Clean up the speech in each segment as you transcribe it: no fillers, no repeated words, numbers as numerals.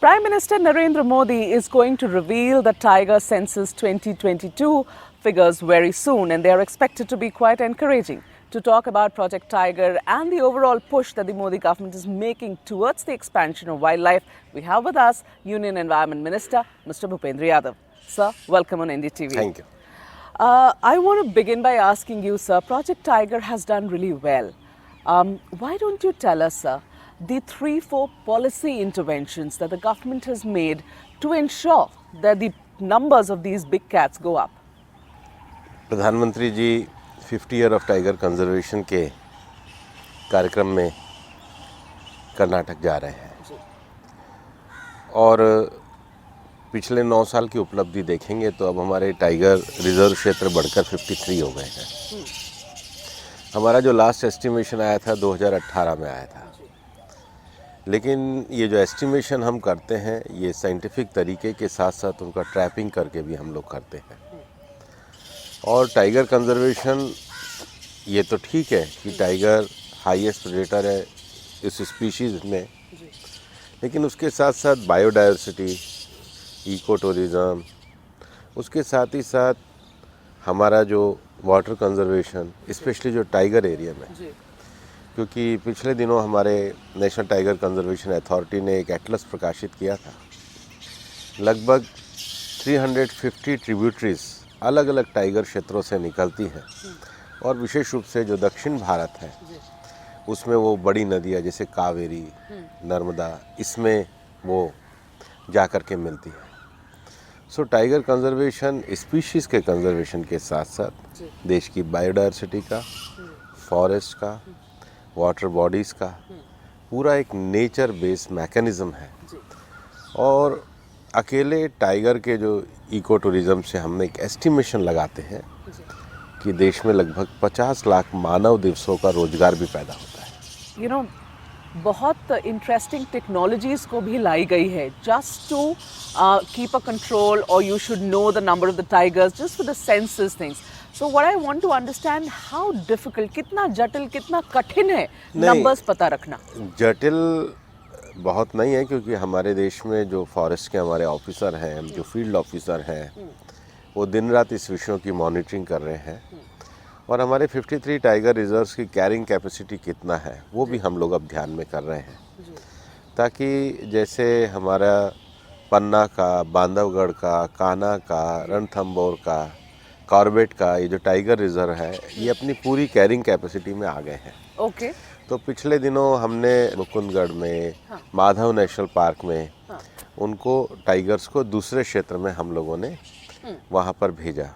Prime Minister Narendra Modi is going to reveal the Tiger Census 2022 figures very soon, and they are expected to be quite encouraging. To talk about Project Tiger and the overall push that the Modi government is making towards the expansion of wildlife, we have with us Union Environment Minister Mr. Bhupendra Yadav. Sir, welcome on NDTV. Thank you. I want to begin by asking you, sir, Project Tiger has done really well. Why don't you tell us, sir, the 3-4 policy interventions that the government has made to ensure that the numbers of these big cats go up? प्रधानमंत्री जी 50 year of tiger conservation के कार्यक्रम में कर्नाटक जा रहे हैं और पिछले 9 साल की उपलब्धि देखेंगे तो अब हमारे टाइगर रिजर्व क्षेत्र बढ़कर 53 हो गए हैं। हमारा जो लास्ट एस्टिमेशन आया था 2018 में आया था, लेकिन ये जो एस्टिमेशन हम करते हैं ये साइंटिफिक तरीके के साथ साथ उनका ट्रैपिंग करके भी हम लोग करते हैं। और टाइगर कंजर्वेशन ये तो ठीक है कि टाइगर हाईएस्ट प्रेडेटर है इस स्पीशीज़ में, लेकिन उसके साथ साथ बायोडायवर्सिटी, इको टूरिज़म, उसके साथ ही साथ हमारा जो वाटर कंजर्वेशन, स्पेशली जो टाइगर एरिया में, क्योंकि पिछले दिनों हमारे नेशनल टाइगर कंजर्वेशन अथॉरिटी ने एक एटलस प्रकाशित किया था। लगभग 350 ट्रिब्यूटरीज अलग अलग टाइगर क्षेत्रों से निकलती हैं और विशेष रूप से जो दक्षिण भारत है उसमें वो बड़ी नदियाँ जैसे कावेरी, नर्मदा, इसमें वो जा कर के मिलती है। सो टाइगर कंजर्वेशन स्पीशीज़ के कंजर्वेशन के साथ साथ देश की बायोडायवर्सिटी का, फॉरेस्ट का, वाटर बॉडीज़ का पूरा एक नेचर बेस्ड मैकेनिज़्म है। और अकेले टाइगर के जो इको टूरिज़म से हमने एक एस्टिमेशन लगाते हैं कि देश में लगभग 50 लाख मानव दिवसों का रोजगार भी पैदा होता है। बहुत इंटरेस्टिंग टेक्नोलॉजीज को भी लाई गई है just to keep a control, और you should know the number of the tigers just for the census things. So what I want to understand how difficult, कितना जटिल, कितना कठिन है नंबर्स पता रखना। जटिल बहुत नहीं है, क्योंकि हमारे देश में जो फॉरेस्ट के हमारे ऑफिसर हैं, जो फील्ड ऑफिसर हैं, वो दिन रात इस विषयों की मॉनिटरिंग कर रहे हैं। और हमारे 53 टाइगर रिजर्व्स की कैरिंग कैपेसिटी कितना है वो भी हम लोग अब ध्यान में कर रहे हैं, ताकि जैसे हमारा पन्ना का, बांधवगढ़ का, कान्हा का, रणथंभौर का, कॉर्बेट का ये जो टाइगर रिजर्व है ये अपनी पूरी कैरिंग कैपेसिटी में आ गए हैं। ओके। तो पिछले दिनों हमने मुकुंदगढ़ में, माधव नेशनल पार्क में उनको टाइगर्स को दूसरे क्षेत्र में हम लोगों ने वहाँ पर भेजा।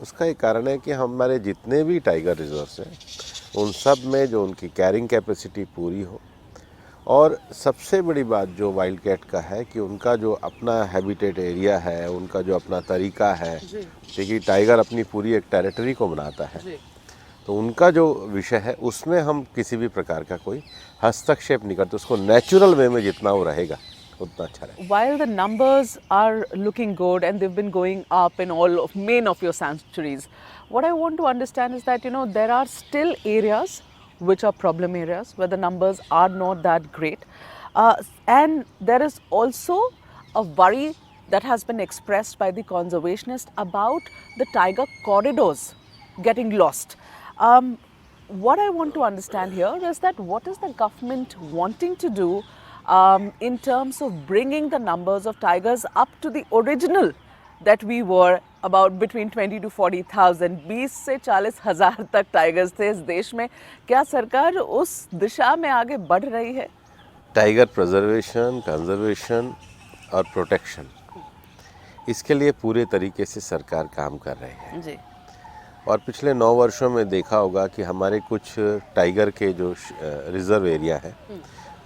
उसका एक कारण है कि हमारे जितने भी टाइगर रिजर्व्स हैं उन सब में जो उनकी कैरिंग कैपेसिटी पूरी हो। और सबसे बड़ी बात जो वाइल्ड कैट का है कि उनका जो अपना हैबिटेट एरिया है, उनका जो अपना तरीका है, क्योंकि टाइगर अपनी पूरी एक टेरिटरी को बनाता है, तो उनका जो विषय है उसमें हम किसी भी प्रकार का कोई हस्तक्षेप नहीं करते। उसको नेचुरल वे में जितना वो रहेगा उतना अच्छा रहेगा। While the numbers are looking good and they've been going up in all of main of your sanctuaries, what I want to understand is that there are still areas which are problem areas where the numbers are not that great, and there is also a worry that has been expressed by the conservationists about the tiger corridors getting lost. What I want to understand here is that what is the government wanting to do in terms of bringing the numbers of tigers up to the original that we were about between 20 to 40,000, 20 से 40,000 तक tigers थे इस देश में। क्या सरकार उस दिशा में आगे बढ़ रही है? टाइगर प्रिजर्वेशन, कंजर्वेशन और प्रोटेक्शन, इसके लिए पूरे तरीके से सरकार काम कर रही है जी। और पिछले 9 वर्षों में देखा होगा कि हमारे कुछ टाइगर के जो रिजर्व एरिया है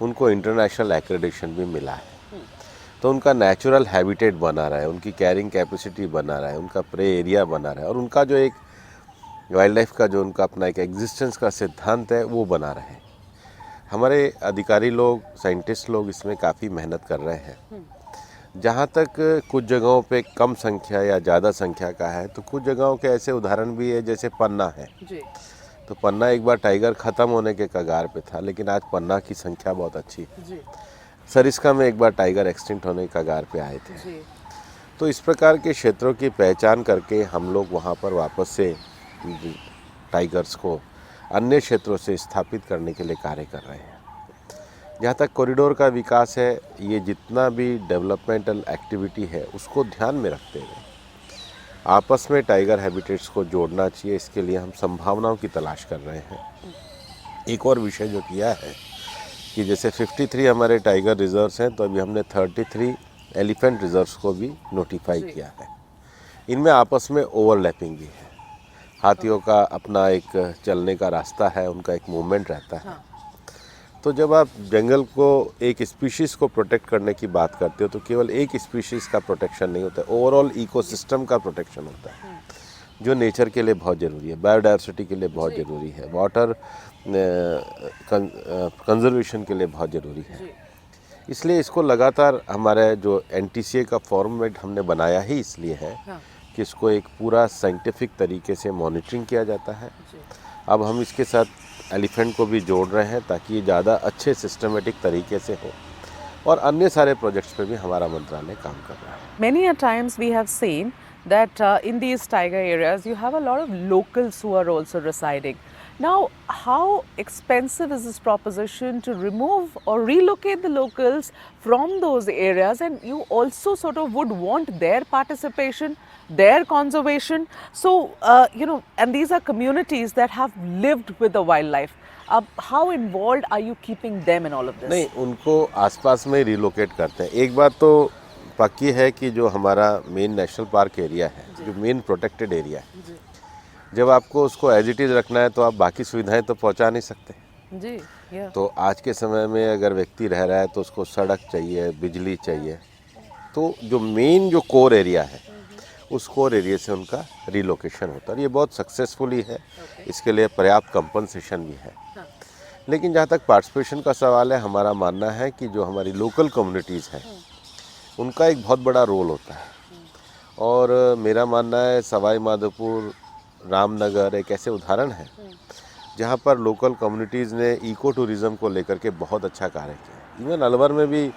उनको इंटरनेशनल एक्रेडिटेशन भी मिला है। तो उनका नेचुरल हैबिटेट बना रहा है, उनकी कैरिंग कैपेसिटी बना रहा है, उनका प्रे एरिया बना रहा है, और उनका जो एक वाइल्ड लाइफ का जो उनका अपना एक एग्जिस्टेंस का सिद्धांत है वो बना रहे हैं। हमारे अधिकारी लोग, साइंटिस्ट लोग इसमें काफ़ी मेहनत कर रहे हैं। जहाँ तक कुछ जगहों पे कम संख्या या ज़्यादा संख्या का है, तो कुछ जगहों के ऐसे उदाहरण भी है, जैसे पन्ना है जी। तो पन्ना एक बार टाइगर ख़त्म होने के कगार पे था, लेकिन आज पन्ना की संख्या बहुत अच्छी है। सरिस्का में एक बार टाइगर एक्सटिंक्ट होने के कगार पे आए थे। जी। तो इस प्रकार के क्षेत्रों की पहचान करके हम लोग वहाँ पर वापस से टाइगर्स को अन्य क्षेत्रों से स्थापित करने के लिए कार्य कर रहे हैं। जहाँ तक कॉरिडोर का विकास है, ये जितना भी डेवलपमेंटल एक्टिविटी है उसको ध्यान में रखते हुए आपस में टाइगर हैबिटेट्स को जोड़ना चाहिए। इसके लिए हम संभावनाओं की तलाश कर रहे हैं। एक और विषय जो किया है कि जैसे 53 हमारे टाइगर रिजर्व्स हैं, तो अभी हमने 33 एलिफेंट रिजर्व्स को भी नोटिफाई किया है। इनमें आपस में ओवरलैपिंग भी है। हाथियों का अपना एक चलने का रास्ता है, उनका एक मूवमेंट रहता है। तो जब आप जंगल को एक स्पीशीज़ को प्रोटेक्ट करने की बात करते हो तो केवल एक स्पीशीज़ का प्रोटेक्शन नहीं होता है, ओवरऑल इकोसिस्टम का प्रोटेक्शन होता है, जो नेचर के लिए बहुत ज़रूरी है, बायोडाइवर्सिटी के लिए बहुत ज़रूरी है, वाटर कंजर्वेशन के लिए बहुत ज़रूरी है। इसलिए इसको लगातार हमारे जो NTCA का फॉर्मेट हमने बनाया ही इसलिए है कि इसको एक पूरा साइंटिफिक तरीके से मॉनिटरिंग किया जाता है। अब हम इसके साथ एलिफेंट को भी जोड़ रहे हैं ताकि ये ज़्यादा अच्छे सिस्टमेटिक तरीके से हो, और अन्य सारे प्रोजेक्ट्स पे भी हमारा मंत्रालय काम कर रहा है। Many a times we have seen that in these tiger areas you have a lot of locals who are also residing. Now, how expensive is this proposition to remove or relocate the locals from those areas, and you also sort of would want their participation, their conservation. So, and these are communities that have lived with the wildlife. How involved are you keeping them in all of this? नहीं, उनको आसपास में relocate करते हैं। एक बात तो पक्की है कि जो हमारा मेन नेशनल पार्क एरिया है, जो मेन प्रोटेक्टेड एरिया है, जब आपको उसको एज इट इज़ रखना है तो आप बाकी सुविधाएं तो पहुंचा नहीं सकते जी। तो आज के समय में अगर व्यक्ति रह रहा है तो उसको सड़क चाहिए, बिजली चाहिए। तो जो मेन जो कोर एरिया है उस कोर एरिया से उनका रिलोकेशन होता है। ये बहुत सक्सेसफुली है। इसके लिए पर्याप्त कंपनसेशन भी है। लेकिन जहाँ तक पार्टिसिपेशन का सवाल है, हमारा मानना है कि जो हमारी लोकल कम्युनिटीज़ हैं उनका एक बहुत बड़ा रोल होता है। और मेरा मानना है सवाई माधोपुर, रामनगर एक ऐसे उदाहरण है जहाँ पर लोकल कम्युनिटीज़ ने इको टूरिज़्म को लेकर के बहुत अच्छा कार्य किया। इवन अलवर में भी,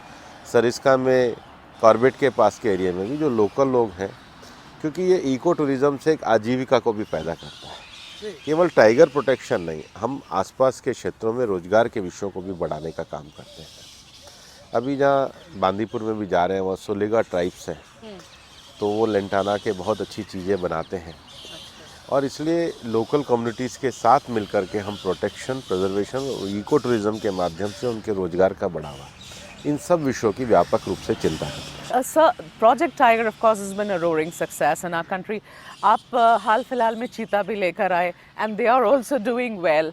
सरिस्का में, कॉर्बेट के पास के एरिया में भी जो लोकल लोग हैं, क्योंकि ये इको टूरिज़्म से एक आजीविका को भी पैदा करता है। केवल टाइगर प्रोटेक्शन नहीं, हम आसपास के क्षेत्रों में रोजगार के विषयों को भी बढ़ाने का काम करते हैं। अभी जहाँ बांदीपुर में भी जा रहे हैं, वहाँ सोलेगा ट्राइब्स हैं, तो वो लेंटाना के बहुत अच्छी चीज़ें बनाते हैं। और इसलिए लोकल कम्युनिटीज़ के साथ मिलकर के हम प्रोटेक्शन, प्रिजर्वेशन और इको टूरिज़्म के माध्यम से उनके रोजगार का बढ़ावा, इन सब विषयों की व्यापक रूप से चिंता करते हैं। Sir, Project Tiger of course has been a roaring success in our country. आप हाल फिलहाल में चीता भी लेकर आए and they are also doing well.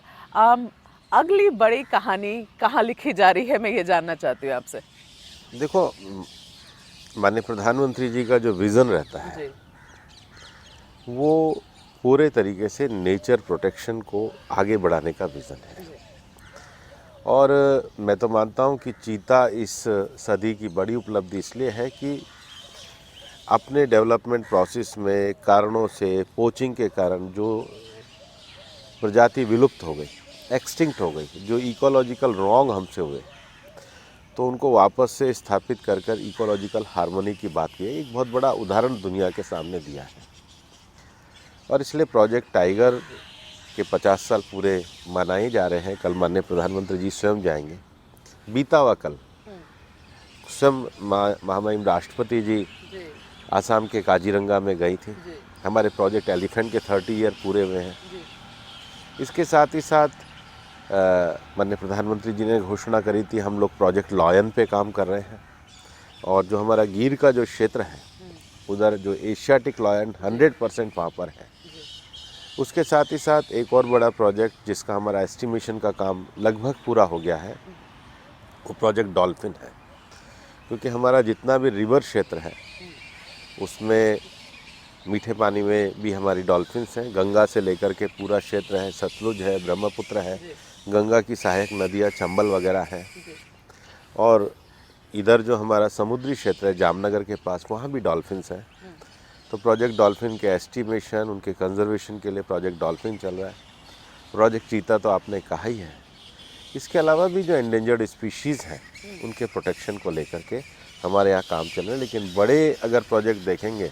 अगली बड़ी कहानी कहाँ लिखी जा रही है, मैं ये जानना चाहती हूँ आपसे। देखो, माननीय प्रधानमंत्री जी का जो विज़न रहता है वो पूरे तरीके से नेचर प्रोटेक्शन को आगे बढ़ाने का विज़न है। और मैं तो मानता हूँ कि चीता इस सदी की बड़ी उपलब्धि इसलिए है कि अपने डेवलपमेंट प्रोसेस में कारणों से, पोचिंग के कारण जो प्रजाति विलुप्त हो गई, एक्सटिंक्ट हो गई, जो इकोलॉजिकल रॉन्ग हमसे हुए, तो उनको वापस से स्थापित कर कर इकोलॉजिकल हार्मनी की बात की है। एक बहुत बड़ा उदाहरण दुनिया के सामने दिया है। और इसलिए प्रोजेक्ट टाइगर के 50 साल पूरे मनाए जा रहे हैं। कल माननीय प्रधानमंत्री जी स्वयं जाएंगे। बीता हुआ कल स्वयं महामहिम राष्ट्रपति जी आसाम के काजीरंगा में गई थी। हमारे प्रोजेक्ट एलिफेंट के 30 ईयर पूरे हुए हैं। इसके साथ ही साथ माननीय प्रधानमंत्री जी ने घोषणा करी थी, हम लोग प्रोजेक्ट लॉयन पे काम कर रहे हैं। और जो हमारा गिर का जो क्षेत्र है उधर जो एशियाटिक लॉयन 100% वहाँ पर है। उसके साथ ही साथ एक और बड़ा प्रोजेक्ट जिसका हमारा एस्टिमेशन का काम लगभग पूरा हो गया है, वो प्रोजेक्ट डॉल्फिन है। क्योंकि हमारा जितना भी रिवर क्षेत्र है उसमें मीठे पानी में भी हमारी डॉल्फिन्स हैं। गंगा से लेकर के पूरा क्षेत्र है, सतलुज है, ब्रह्मपुत्र है, गंगा की सहायक नदियाँ चंबल वगैरह है। और इधर जो हमारा समुद्री क्षेत्र है जामनगर के पास, वहाँ भी डॉल्फिन्स हैं। तो प्रोजेक्ट डॉल्फिन के एस्टिमेशन, उनके कंजर्वेशन के लिए प्रोजेक्ट डॉल्फिन चल रहा है। प्रोजेक्ट चीता तो आपने कहा ही है इसके अलावा भी जो एंडेंजर्ड स्पीशीज़ हैं उनके प्रोटेक्शन को लेकर के हमारे यहाँ काम चल रहे हैं। लेकिन बड़े अगर प्रोजेक्ट देखेंगे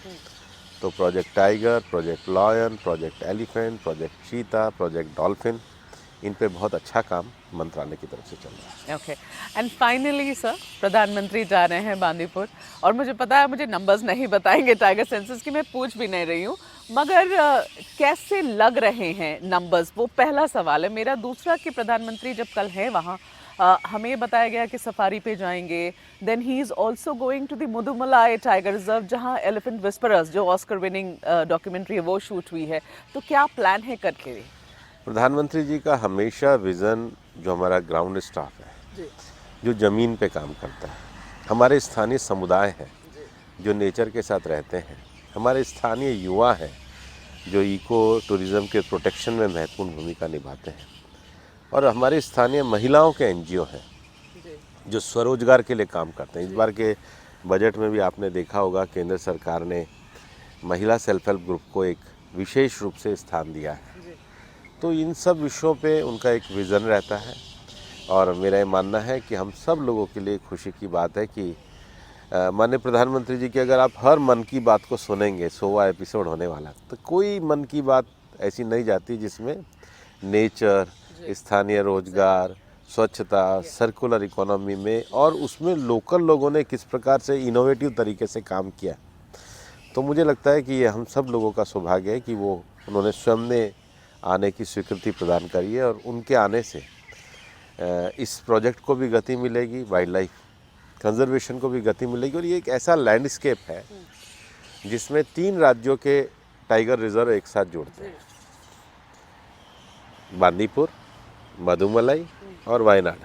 तो project tiger, project lion, project elephant, project चीता, प्रोजेक्ट डॉल्फिन, इन पे बहुत अच्छा काम मंत्रालय की तरफ से चल रहा है। ओके, एंड फाइनली सर, प्रधानमंत्री जा रहे हैं बांदीपुर, और मुझे पता है मुझे नंबर्स नहीं बताएंगे टाइगर सेंसस की, मैं पूछ भी नहीं रही हूँ, मगर कैसे लग रहे हैं नंबर्स, वो पहला सवाल है मेरा। दूसरा कि प्रधानमंत्री जब कल है वहाँ, हमें बताया गया कि सफारी पे जाएंगे, then he is also going to the Mudumalai tiger reserve जहाँ एलिफेंट विस्परर्स जो ऑस्कर विनिंग डॉक्यूमेंट्री है वो शूट हुई है, तो क्या प्लान है करके? प्रधानमंत्री जी का हमेशा विज़न, जो हमारा ग्राउंड स्टाफ है, जो ज़मीन पे काम करता है, हमारे स्थानीय समुदाय हैं जो नेचर के साथ रहते हैं, हमारे स्थानीय युवा हैं जो इको टूरिज़्म के प्रोटेक्शन में महत्वपूर्ण भूमिका निभाते हैं, और हमारे स्थानीय महिलाओं के एनजीओ हैं जो स्वरोजगार के लिए काम करते हैं। इस बार के बजट में भी आपने देखा होगा, केंद्र सरकार ने महिला सेल्फ हेल्प ग्रुप को एक विशेष रूप से स्थान दिया है। तो इन सब विषयों पे उनका एक विज़न रहता है, और मेरा ये मानना है कि हम सब लोगों के लिए खुशी की बात है कि माननीय प्रधानमंत्री जी की अगर आप हर मन की बात को सुनेंगे, 100वां एपिसोड होने वाला, तो कोई मन की बात ऐसी नहीं जाती जिसमें नेचर, स्थानीय रोजगार, स्वच्छता, सर्कुलर इकोनॉमी में, और उसमें लोकल लोगों ने किस प्रकार से इनोवेटिव तरीके से काम किया। तो मुझे लगता है कि ये हम सब लोगों का सौभाग्य है कि उन्होंने स्वयं ने आने की स्वीकृति प्रदान करी है, और उनके आने से इस प्रोजेक्ट को भी गति मिलेगी, वाइल्ड लाइफ कंजर्वेशन को भी गति मिलेगी, और ये एक ऐसा लैंडस्केप है जिसमें 3 राज्यों के टाइगर रिजर्व एक साथ जुड़ते हैं, बांदीपुर, मदुमलाई और वायनाड,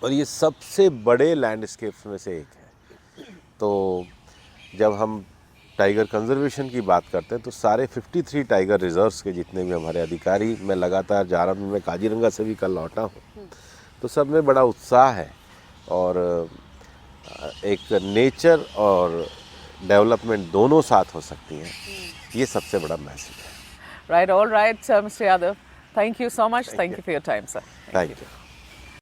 और ये सबसे बड़े लैंडस्केप्स में से एक है। तो जब हम टाइगर कंजर्वेशन की बात करते हैं तो सारे 53 टाइगर रिजर्व्स के जितने भी हमारे अधिकारी, मैं लगातार जा रहा हूँ, मैं काजीरंगा से भी कल लौटा हूँ, तो सब में बड़ा उत्साह है, और एक नेचर और डेवलपमेंट दोनों साथ हो सकती हैं, ये सबसे बड़ा मैसेज है। Right, all right mister Yadav, thank you so much, thank you for your time sir. Thank you.